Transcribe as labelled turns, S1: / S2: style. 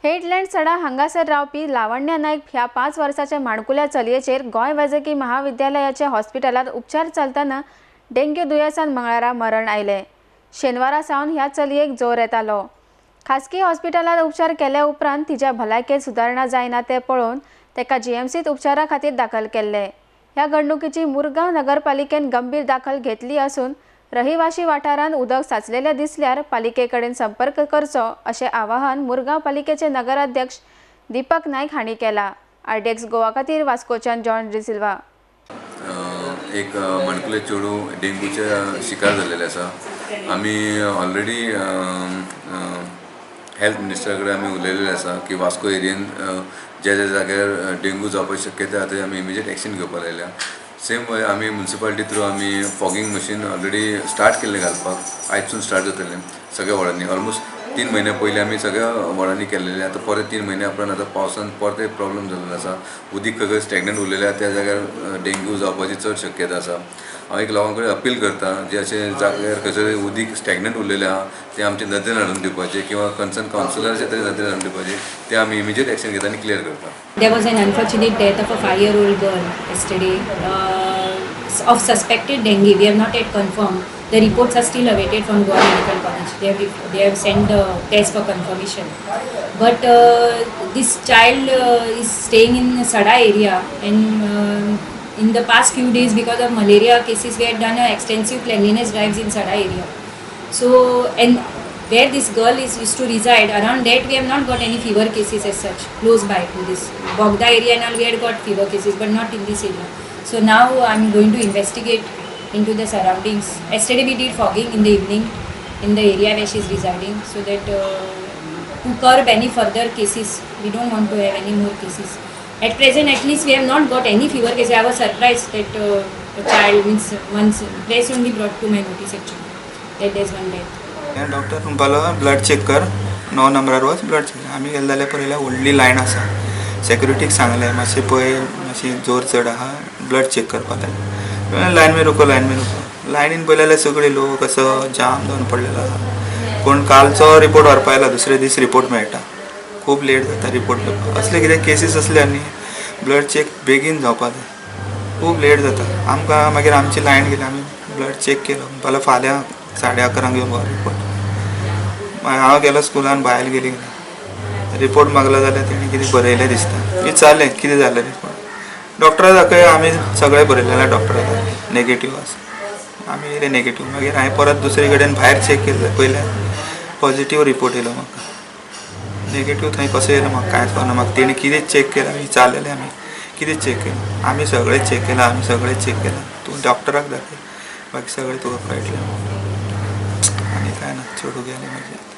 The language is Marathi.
S1: हेडलँड सडा हांगासर रावपी लावण्य नायक ह्या 5 वर्साच्या माणकुल्या चलयेचेर गोय वैजकी महाविद्यालयाच्या हॉस्पिटलात उपचार चलतना डेंग्यू दुयेंसान मंगळारा मरण आयले। शेनवारा सावन ह्या चलयेक जोर येतालो। खासगी हॉस्पिटलात उपचार केल्या उपरांत तिच्या भलायकेत सुधारणा जायना ते पळोवन तेका जीएमसीत उपचारा खातीर दाखल केल्ले। ह्या घडणुकीची मुरगांव नगरपालिकेन गंभीर दाखल घेतली असून रहिवाशी वाठारांत उदक साचलेले दिसल्यार पालिकेकडेन संपर्क करचो अशें आवाहन मुरगांव पालिकेचे नगराध्यक्ष दीपक नायक हांणी केला। आरडीएक्स गोवा खातीर वास्कोच्यान जॉन डिसिल्वा।
S2: एक माणकुले चेडू डेंग्यूच्या शिकार झालेले आसा। आमी ऑलरेडी हेल्थ मिनिस्टरा कडेन आमी उलयलेले आसा की वास्को एरियन ज्या ज्या जाग्यार डेंग्यू जावपाची शक्यता आसा थंय आमी इमिजिएट एक्शन घेवपाक लायल्या। सेम वे आमी म्युनिसिपालिटी थ्रू आमी फॉगिंग मशीन ऑलरेडी स्टार्ट केल्लें घालपाक। आयजसून स्टार्ट जातलें सगळ्या वॉर्डांनी। ऑलमोस्ट 3 महिने पयलीं आमी सगळ्या वॉर्डांनी केल्लेलें। आतां परत 3 महिने उपरांत आतां पावसान परत एक प्रॉब्लम जाल्लो आसा। उदीक खंय स्टॅग्नंट उरलेलें त्या जाग्यार डेंग्यू जावपाची चड शक्यता आसा। हांव एक लोकां कडेन अपील करता जे अशें जाग्यार खंयसर उदीक स्टॅग्नंट उरलेलें आहा ते आमचे नदरेन हाडून दिवपाचें किंवा कन्सर्न कावन्सिलराच्या तरी नदरेन हाडून दिवपाचें ते आमी इमिजिएट एक्शन घेता आनी क्लियर करता।
S3: There was an unfortunate death of a 5-year-old girl yesterday of suspected dengue. We have not yet confirmed. The reports are still awaited from Goa Medical College. They have sent the test for confirmation. But this child is staying in Sada area, and in the past few days, because of malaria cases, we had done extensive cleanliness drives in Sada area. So, and where this girl used to reside, around that we have not got any fever cases as such close by to this Bogda area, and all we had got fever cases, but not in this area. So now I am going to investigate into the surroundings. Yesterday we did fogging in the evening in the area where she is residing, so that to curb any further cases, we don't want to have any more cases. At present, at least we have not got any fever cases. I was surprised that a child means once press only brought to my notice actually that there is one death.
S4: Doctor म्हणपालो ब्लड चेक कर 9 नंबरार वच ब्लड चेक। आमी गेले जाल्यार पळयल्यार व्हडली लायन आसा। सेक्युरिटीक सांगलें मातशें पळय मातशी जोर चड आहा ब्लड चेक करपाक जाय। लायन में रुको लायनीन पळयलें जाल्यार सगळे लोक असो जाम जावन पडलेलो आहा। पूण कालचो रिपोर्ट व्हरपा आयला दुसरे दीस रिपोर्ट मेळटा। खूब लेट जाता रिपोर्ट घेवपाक। असले कितें केसीस असले न्ही ब्लड चेक बेगीन जावपाक जाय। खूब लेट जाता। आमकां मागीर आमची लायन गेली आमी ब्लड चेक केलो म्हणपाक फाल्यां 11:30 घेवन रिपोर्ट। हांव गेलो स्कुलान भायर गेली रिपोर्ट मागलो जाल्यार तेणी कितें बरयलें दिसता। विचारलें कितें जालें रिपोर्ट। डॉक्टरा दाखय आमी सगळें बरयलें डॉक्टरा नेगेटीव आसा। आमी येयले नेगेटीव। मागीर हांवें परत दुसरे कडेन भायर चेक केलें पयलें पॉझिटीव रिपोर्ट येयलो म्हाका। नेगेटीव थंय कसो येयलो म्हाका कांयच कळना। म्हाका तेणी कितें चेक केलां विचारलेलें आमी कितें चेक केलां। आमी सगळें चेक केलां तूं डॉक्टराक दाखय बाकी सगळें तुका कळटलें। आनी कांय ना चेडू गेलें म्हाजें।